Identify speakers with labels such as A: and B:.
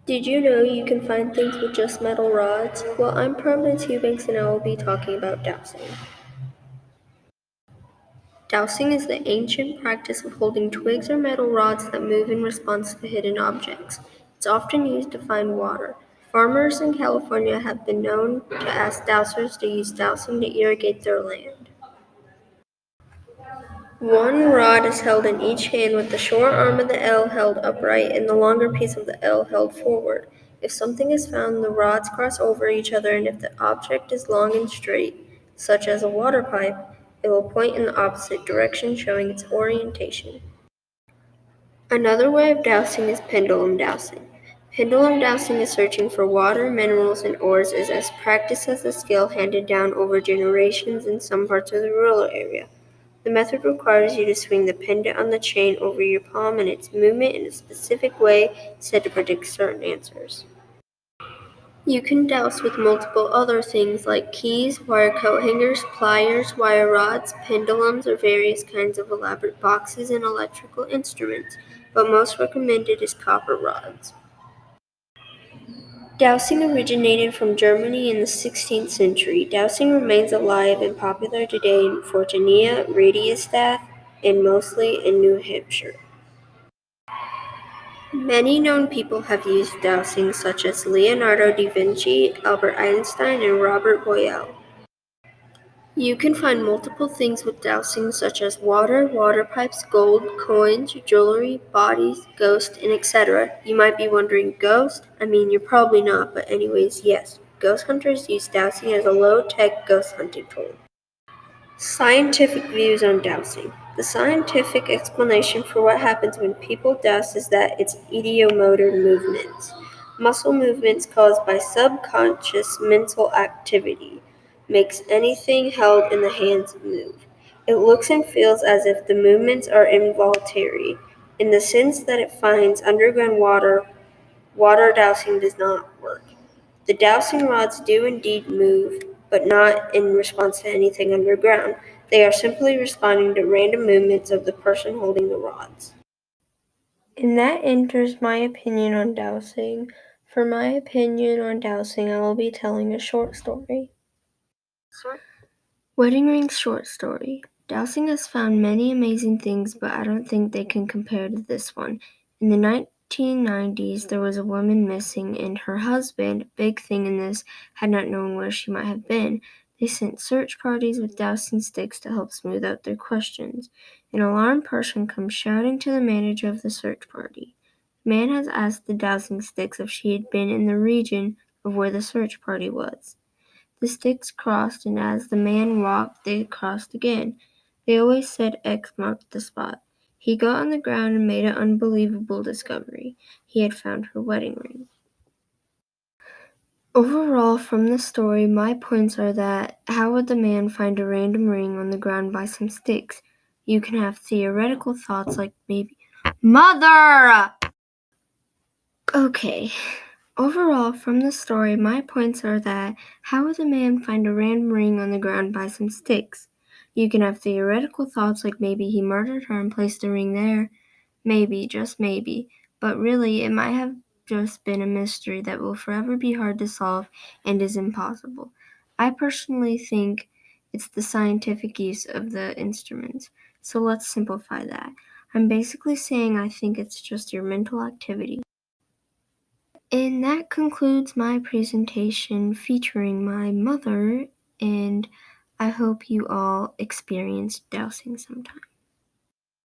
A: Did you know you can find things with just metal rods? Well, I'm Providence Eubanks and I will be talking about dowsing. Dowsing is the ancient practice of holding twigs or metal rods that move in response to hidden objects. It's often used to find water. Farmers in California have been known to ask dowsers to use dowsing to irrigate their land. One rod is held in each hand with the short arm of the L held upright and the longer piece of the L held forward. If something is found, the rods cross over each other, and if the object is long and straight, such as a water pipe, it will point in the opposite direction, showing its orientation. Another way of dowsing is pendulum dowsing. Pendulum dowsing is searching for water, minerals, and ores is as practiced as a skill handed down over generations in some parts of the rural area. The method requires you to swing the pendant on the chain over your palm, and its movement in a specific way is said to predict certain answers. You can douse with multiple other things like keys, wire coat hangers, pliers, wire rods, pendulums, or various kinds of elaborate boxes and electrical instruments, but most recommended is copper rods. Dowsing originated from Germany in the 16th century. Dowsing remains alive and popular today in Virginia, Radiestadt, and mostly in New Hampshire. Many known people have used dowsing, such as Leonardo da Vinci, Albert Einstein, and Robert Boyle. You can find multiple things with dowsing, such as water, water pipes, gold, coins, jewelry, bodies, ghosts, and etc. You might be wondering, ghost? I mean, you're probably not, but anyways, yes. Ghost hunters use dowsing as a low-tech ghost hunting tool. Scientific views on dowsing. The scientific explanation for what happens when people douse is that it's ideomotor movements, muscle movements caused by subconscious mental activity, makes anything held in the hands move. It looks and feels as if the movements are involuntary, in the sense that it finds underground water. Water dowsing does not work. The dowsing rods do indeed move, but not in response to anything underground. They are simply responding to random movements of the person holding the rods. And that enters my opinion on dowsing. For my opinion on dowsing, I will be telling a short story. Wedding Ring's short story. Dowsing has found many amazing things, but I don't think they can compare to this one. In the 1990s, there was a woman missing, and her husband, big thing in this, had not known where she might have been. They sent search parties with dowsing sticks to help smooth out their questions. An alarmed person comes shouting to the manager of the search party. The man has asked the dowsing sticks if she had been in the region of where the search party was. The sticks crossed, and as the man walked, they crossed again. They always said X marked the spot. He got on the ground and made an unbelievable discovery. He had found her wedding ring. Overall, from the story, my points are that how would the man find a random ring on the ground by some sticks? You can have theoretical thoughts like maybe, Mother! Okay. Overall, from the story, my points are that how would a man find a random ring on the ground by some sticks? You can have theoretical thoughts like maybe he murdered her and placed the ring there. Maybe, just maybe. But really, it might have just been a mystery that will forever be hard to solve and is impossible. I personally think it's the scientific use of the instruments. So let's simplify that. I'm basically saying I think it's just your mental activity. And that concludes my presentation featuring my mother, and I hope you all experience dowsing sometime.